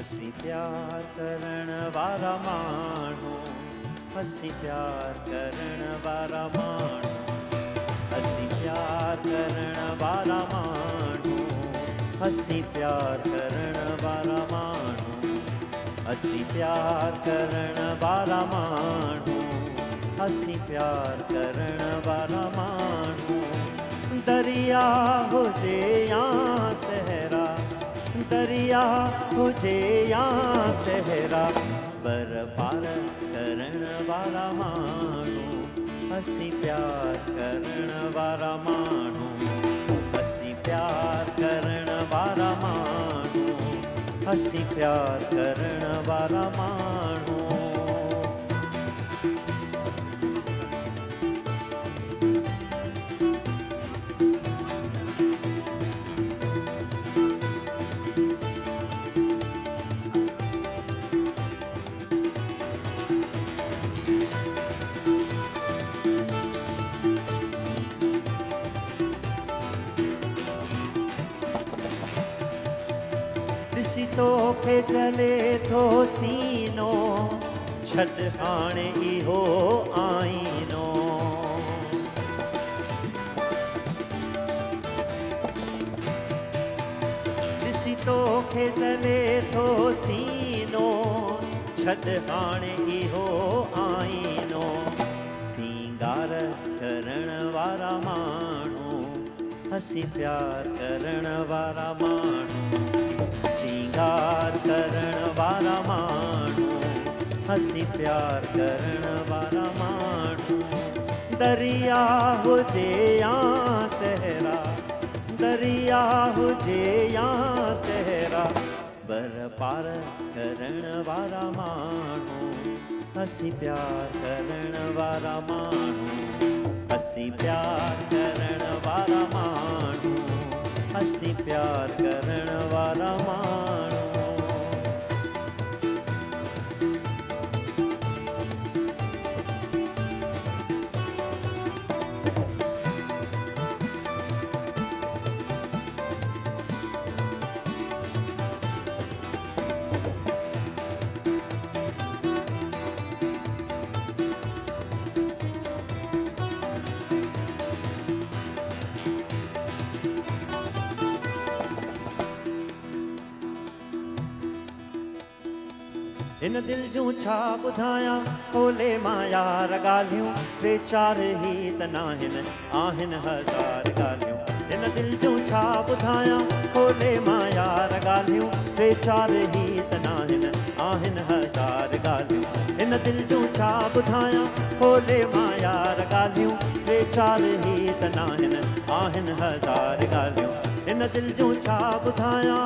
हसी प्यार करण वारा माण्हू, हसी प्यार करण वारा माण्हू, हसी प्यार करण वारा माण्हू, हसी प्यार करण वारा माण्हू, हसी प्यार करण वारा माण्हू, हसी प्यार करण वारा माण्हू। दरिया हुजे या सहरा, दरिया हुजे या सहरा, बर पार करण वारा माण्हू, हसी प्यार करण वारा माण्हू, हसी प्यार करण वारा माण्हू, हसी प्यार करण वारा माण्हू। ॾिसी तोखे जले थो सीनो, छॾ हाणे इहो आईनो। ॾिसी तोखे जले थो सीनो, छॾ हाणे इहो आईनो। सींगार करण वारा माण्हू, हसी प्यार करण वारा माण्हू, सींगार करण वारा माण्हू, हसी प्यार करण वारा माण्हू। दरिया हुजे या सहरा, दरिया हुजे या सहरा, बर पार करण वारा माण्हू, हसी प्यार करण वारा माण्हू, हसी प्यार करण वारा माण्हू, हसी प्यार करण वारा माण्हू। इन दिल जूं छा ॿुधायां, खोले मां यार ॻाल्हियूं, टे चार ही त नाहिनि, आहिनि हज़ार ॻाल्हियूं। इन दिल जूं छा ॿुधायां, खोले मां यार ॻाल्हियूं, टे चार ही त नाहिनि, आहिनि हज़ार ॻाल्हियूं। इन दिल जूं छा ॿुधायां, खोले मां यार ॻाल्हियूं, टे चार ही त नाहिनि, आहिनि हज़ार ॻाल्हियूं। इन दिल जूं छा ॿुधायां।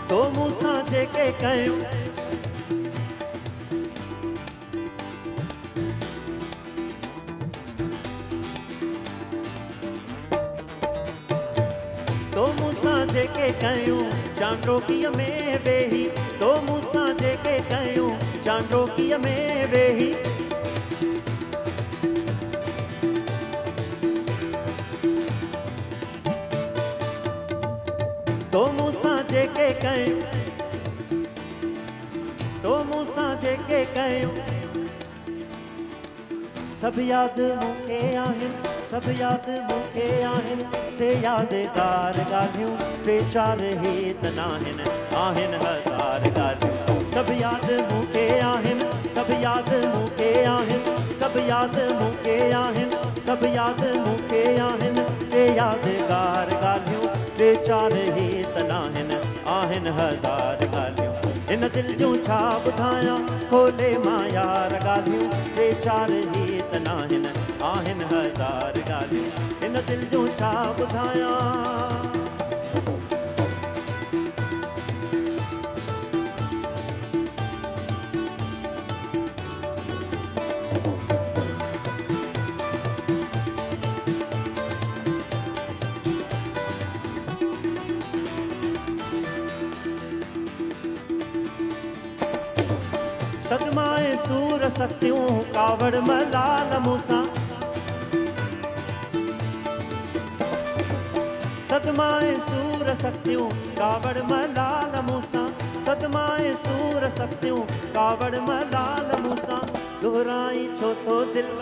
तो मूंसां जेके कयूं, तो मूंसां जेके कयूं, चांडोकीअ में वेही, तो मूंसां जेके कयूं, चांडोकीअ में वेही। तो मूंसां जेके कयूं, तो मूंसां जेके कयूं, सब याद मूंखे आहिनि, सब याद मूंखे आहिनि, से यादगार ॻाल्हियूं, टे चार ही त नाहिनि, आहिनि हज़ार ॻाल्हियूं। सब याद मूंखे आहिनि, सब याद मूंखे आहिनि, सब याद मूंखे आहिनि, सब याद मूंखे आहिनि, से यादगार ॻाल्हियूं, टे चार ही त नाहिनि, आहिनि हज़ार ॻाल्हियूं। इन दिल जूं छा ॿुधायां, खोले मां यार ॻाल्हियूं, टे चार ही त नाहिनि, आहिनि हज़ार ॻाल्हियूं। इन दिल जूं छा ॿुधायां। सदमाए सूर सक्तियूं कावड़ मलाल मूसां सदमाए सूर सक्तियूं कावड़ मलाल मूसां सदमाए सूर सक्तियूं कावड़ मलाल मूसां दोहराई छो तो दिल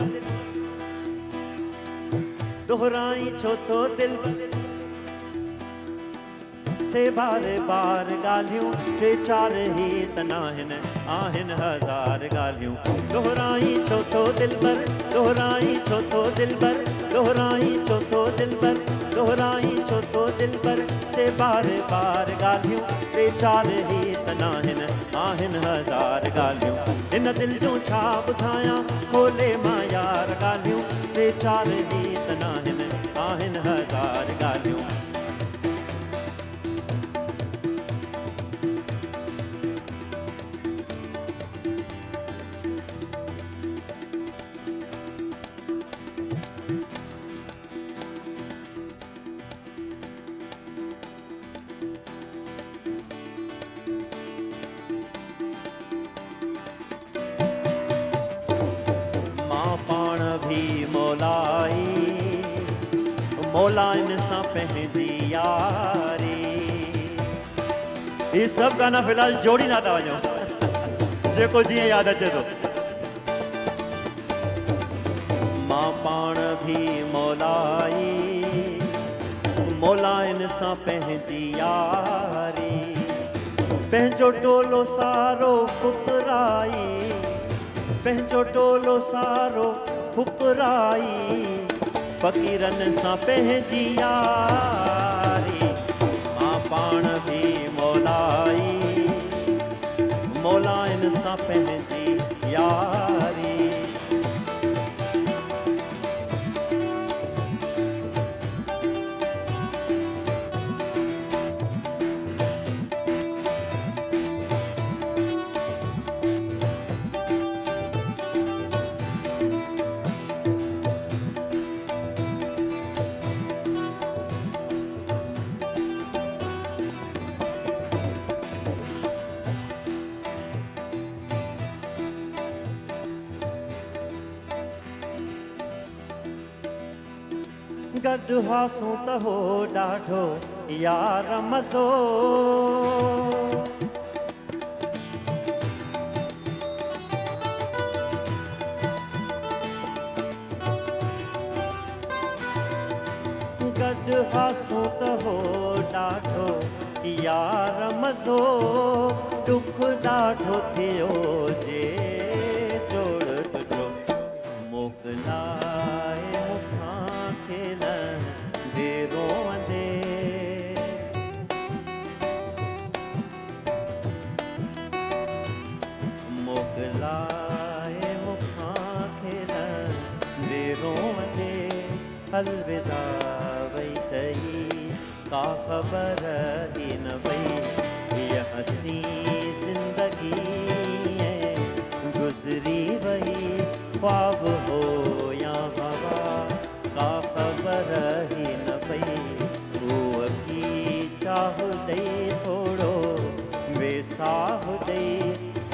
दोहराई छो तो दिल से बार बार ॻाल्हियूं टे चार ही तना आहिन हज़ार ॻाल्हियूं दोहराई छो तो दिलबर दोहराई छो तो दिलबर दोहराई छो तो दिलबर दोहराई छो तो दिलबर से बार बार ॻाल्हियूं टे चार ही तना आहिन हज़ार ॻाल्हियूं इन दिल जो छा ॿुधायां खोले मां यार ॻाल्हियूं टे चार ही तना आहिन हज़ार ॻाल्हियूं मौलाइन सां पंहिंजी यारी ये सब गाना फिलहाल जोड़ी ना था वञो जेको जीअं यादि अचे थो मां पाण बि मौलाइन सां पंहिंजी यारी पंहिंजो टोलो सारो फुकराई पंहिंजो टोलो सारो फुकराई फ़क़ीरनि सां पंहिंजी यारी मां पाण बि मौलाइन सां पंहिंजी यारी गॾु हासूं त हो ॾाढो यार मज़ो गॾु हासूं त हो ॾाढो यार मज़ो दुख ॾाढो थियो जे जोड़ तुंहिंजो मोकिलाए मोकिलाए मुखां खेलंदे रोंदे अलविदा वई चई का ख़बर ही न वई ये हसी ज़िंदगी गुज़री वई ख्वाब हो या हवा का ख़बर ही न पई वो अखी चाह ॾेई थोड़ो वेसाह ॾेई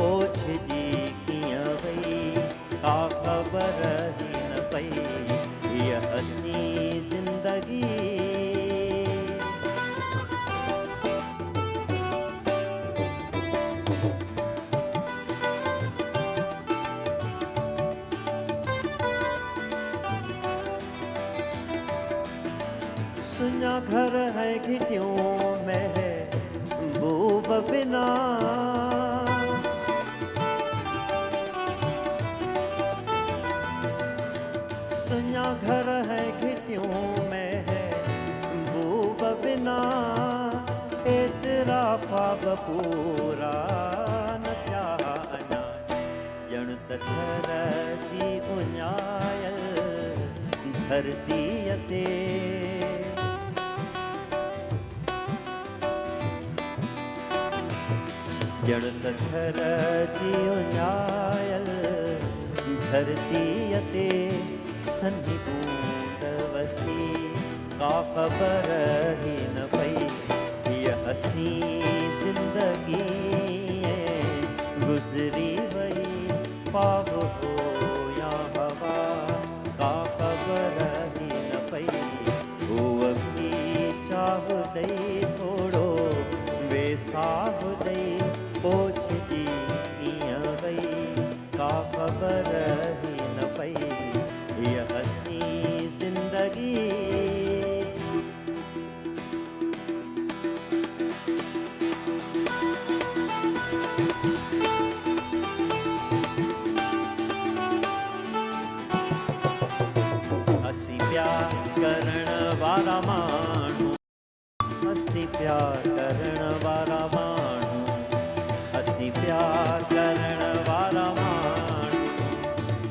ओछजी कीअं वई का ख़बर ही न पई हीअ हसी ज़िंदगी सुना घर है घिटियों में बूब बिना सुना घर है घिटियों में बूब बिना एतरा ख्वाब पूरा न थिया अञा ॼण त घर जी उञायल धरतीअ ते ॼण त घर जी उञायल धरतीअ ते सन्ही बूंद वसी का ख़बर ही न पई हीअ हसी ज़िंदगी गुज़री वई पाव हो या हवा का खबर ही न पई हुअ भी चाह दई थोड़ो वे साह दई पोछदी कीअं वई का खबर ही न पई हीअ हसी ज़िंदगी हसी प्यार करण वारा माण्हू हसी प्यार करण वारा माण्हू हसी प्यार करण वारा माण्हू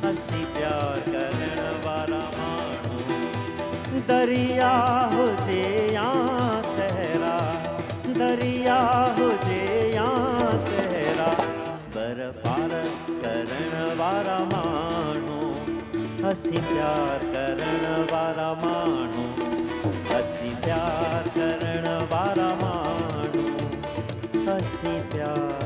हसी प्यार करण वारा माण्हू दरिया हुजे या सहरा दरिया हुजे या सहरा पर पार करण वारा माण्हू हसी प्यार करण वारा माण्हू हसी प्यार करण वारा माण्हू हसी प्यार